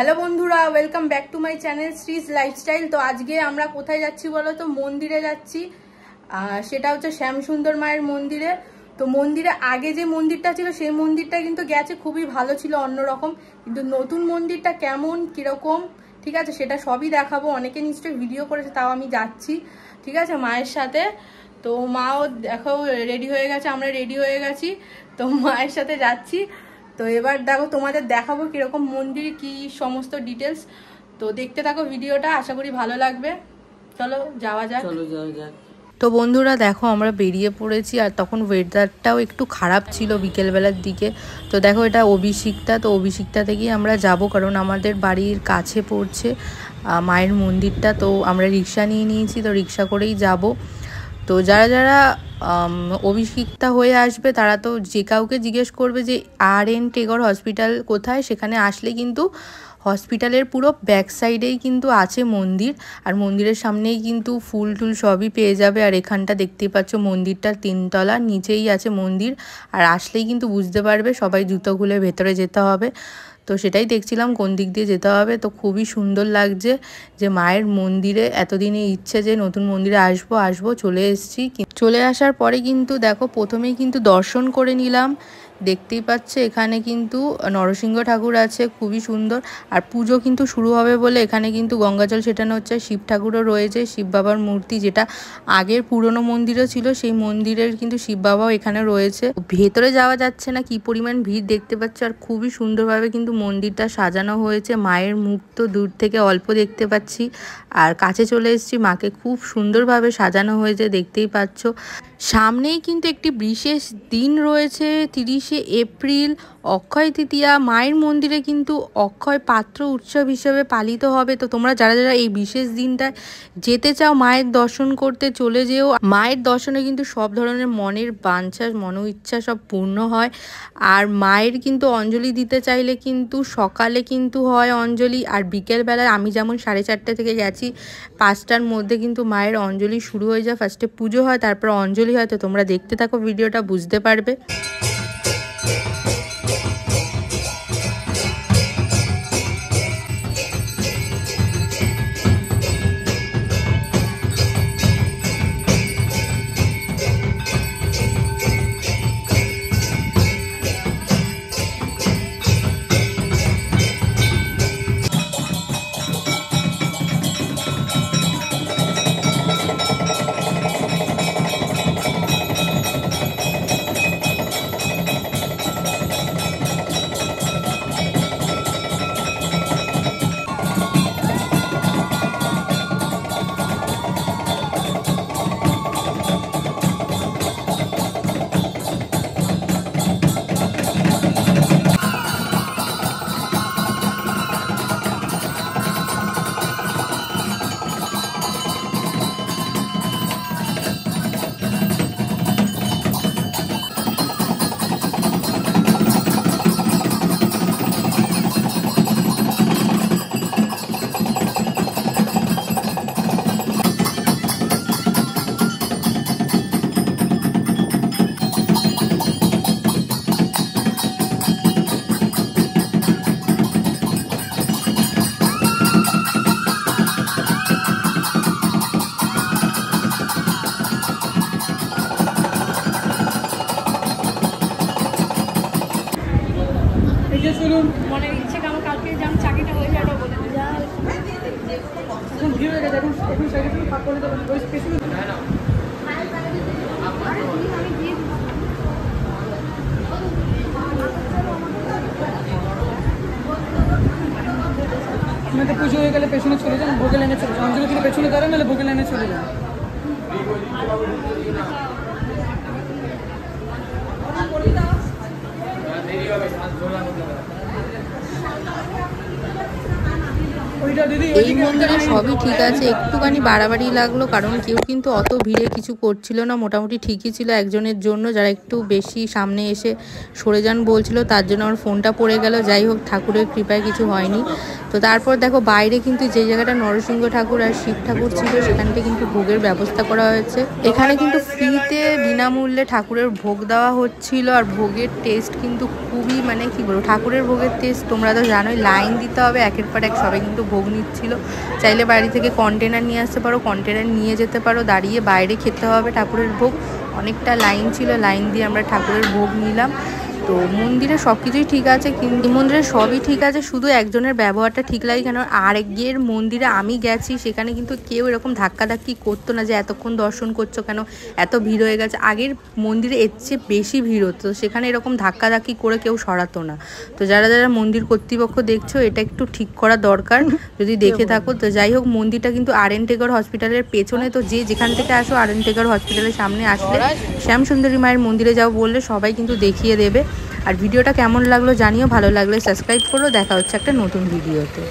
Hello বন্ধুরা, welcome back to my channel Sreej lifestyle. তো আজকে আমরা কোথায় যাচ্ছি বলো তো? মন্দিরে যাচ্ছি। সেটা হচ্ছে শ্যামসুন্দর মায়ের মন্দিরে। তো মন্দিরে আগে যে মন্দিরটা ছিল সেই মন্দিরটা কিন্তু গেছে, খুবই ভালো ছিল, অন্যরকম। কিন্তু নতুন মন্দিরটা কেমন কিরকম, ঠিক আছে, সেটা সবই দেখাবো। অনেকে নিশ্চয়ই ভিডিও করেছে, তাও আমি যাচ্ছি, ঠিক আছে, মায়ের সাথে। তো মাও দেখো রেডি হয়ে গেছে, আমরা রেডি হয়ে গেছি, তো মায়ের সাথে যাচ্ছি। তো এবার দেখো তোমাদের দেখাবো কিরকম মন্দির, কি সমস্ত ডিটেলস। তো দেখতে থাকো ভিডিওটা, আশা করি ভালো লাগবে। চলো যাওয়া যাক। তো বন্ধুরা দেখো আমরা বেরিয়ে পড়েছি, আর তখন ওয়েদারটাও একটু খারাপ ছিল বিকেলবেলার দিকে। তো দেখো এটা অভিষিক্তা, তো অভিষিক্তা থেকেই আমরা যাব, কারণ আমাদের বাড়ির কাছে পড়ছে মায়ের মন্দিরটা। তো আমরা রিক্সা নিয়ে নিয়েছি, তো রিক্সা করেই যাব। তো যারা যারা অভিষিক্তা হয়ে আসবে তারা তো যে কাউকে জিজ্ঞেস করবে যে RN টেগর হসপিটাল কোথায়। সেখানে আসলে কিন্তু হসপিটালের পুরো ব্যাক সাইডেই কিন্তু আছে মন্দির, আর মন্দিরের সামনেই কিন্তু ফুল টুল সবই পেয়ে যাবে। আর এখানটা দেখতেই পাচ্ছ মন্দিরটা 3 তলা, নিচেই আছে মন্দির। আর আসলেই কিন্তু বুঝতে পারবে, সবাই জুতো খুলে ভেতরে যেতে হবে। তো সেটাই দেখছিলাম কোন দিক দিয়ে যেতে হবে। তো খুবই সুন্দর লাগছে যে মায়ের মন্দিরে এতদিনে ইচ্ছে যে নতুন মন্দিরে আসবো চলে এসেছি। চলে আসার পরে কিন্তু দেখো প্রথমেই কিন্তু দর্শন করে নিলাম। দেখতেই পাচ্ছে এখানে কিন্তু নরসিংহ ঠাকুর আছে, খুবই সুন্দর। আর পুজো কিন্তু শুরু হবে বলে এখানে কিন্তু গঙ্গাজল সেটানো হচ্ছে। শিব ঠাকুরও রয়েছে, শিব বাবার মূর্তি, যেটা আগের পুরনো মন্দিরও ছিল সেই মন্দিরের কিন্তু শিব বাবাও এখানে রয়েছে। ভেতরে যাওয়া যাচ্ছে না, কি পরিমাণ ভিড় দেখতে পাচ্ছ। আর খুবই সুন্দরভাবে কিন্তু মন্দিরটা সাজানো হয়েছে। মায়ের মুখ তো দূর থেকে অল্প দেখতে পাচ্ছি, আর কাছে চলে এসেছি, মাকে খুব সুন্দরভাবে সাজানো হয়েছে, দেখতেই পাচ্ছ। সামনেই কিন্তু একটি বিশেষ দিন রয়েছে, 30শে এপ্রিল, অক্ষয় তৃতীয়া। মায়ের মন্দিরে কিন্তু অক্ষয় পাত্র উৎসব হিসেবে পালিত হবে। তো তোমরা যারা যারা এই বিশেষ দিনটায় যেতে চাও মায়ের দর্শন করতে, চলে যেও। মায়ের দর্শনে কিন্তু সব ধরনের মনের বাঞ্ছা মনো ইচ্ছা সব পূর্ণ হয়। আর মায়ের কিন্তু অঞ্জলি দিতে চাইলে কিন্তু সকালে কিন্তু হয় অঞ্জলি, আর বিকেলবেলায় আমি যেমন 4:30 থেকে গেছি, 5টার মধ্যে কিন্তু মায়ের অঞ্জলি শুরু হয়ে যায়। ফার্স্টে পুজো হয়, তারপর অঞ্জলি হয়। তো তোমরা দেখতে থাকো ভিডিওটা, বুঝতে পারবে। মনের ইচ্ছে কারণ কালকে যেমন চাকরিটা হয়ে যায় বলে এখন ভিড় হয়ে গেছে। এখন ফাঁক করে দেবেন ওই স্পেশাল পুজো হয়ে গেলে পেছনে চলে যান, ভোগে লাইনে চলে যান। অঞ্জলি থেকে পেছনে দাঁড়ান, নাহলে ভোগে লাইনে চলে যান। ওই এই মন্দিরে সবই ঠিক আছে, একটুখানি বাড়াবাড়ি লাগলো, কারণ কেউ কিন্তু অত ভিড়ে কিছু করছিল না, মোটামুটি ঠিকই ছিল একজনের জন্য, যারা একটু বেশি সামনে এসে সরে যান বলছিল, তার জন্য আমার ফোনটা পড়ে গেল। যাই হোক, ঠাকুরের কৃপায় কিছু হয়নি। তো তারপর দেখো বাইরে কিন্তু যে জায়গাটা নরসিংহ ঠাকুর আর শিব ঠাকুর ছিল, সেখানটা কিন্তু ভোগের ব্যবস্থা করা হয়েছে। এখানে কিন্তু ফ্রিতে বিনামূল্যে ঠাকুরের ভোগ দেওয়া হচ্ছিল, আর ভোগের টেস্ট কিন্তু খুবই, মানে কি বলবো, ঠাকুরের ভোগের টেস্ট তোমরা তো জানোই, লাইন দিতে হবে একের পর এক, সবাই কিন্তু ভোগ নিচ্ছিল। চাইলে বাড়ি থেকে কন্টেনার নিয়ে আসতে পারো, কন্টেনার নিয়ে যেতে পারো, দাঁড়িয়ে বাইরে খেতে হবে ঠাকুরের ভোগ। অনেকটা লাইন ছিল, লাইন দিয়ে আমরা ঠাকুরের ভোগ নিলাম। তো মন্দিরে সব কিছুই ঠিক আছে, কিন্তু মন্দিরে সবই ঠিক আছে, শুধু একজনের ব্যবহারটা ঠিক লাগে। কেন আরেকের মন্দিরে আমি গেছি, সেখানে কিন্তু কেউ এরকম ধাক্কাধাক্কি করতো না যে এতক্ষণ দর্শন করছো কেন, এত ভিড় হয়ে গেছে। আগের মন্দিরে এর চেয়ে বেশি ভিড় হতো, সেখানে এরকম ধাক্কাধাক্কি করে কেউ সরাতো না। তো যারা যারা মন্দির কর্তৃপক্ষ দেখছো, এটা একটু ঠিক করা দরকার যদি দেখে থাকো। তো যাই হোক, মন্দিরটা কিন্তু আর.এন. টেগর হসপিটালের পেছনে। তো যে যেখান থেকে আসো আর.এন. টেগর হসপিটালের সামনে আসলে শ্যামসুন্দরী মায়ের মন্দিরে যাও বললে সবাই কিন্তু দেখিয়ে দেবে। আর ভিডিওটা কেমন লাগলো জানিও, ভালো লাগলে সাবস্ক্রাইব করো। দেখা হচ্ছে একটা নতুন ভিডিওতে।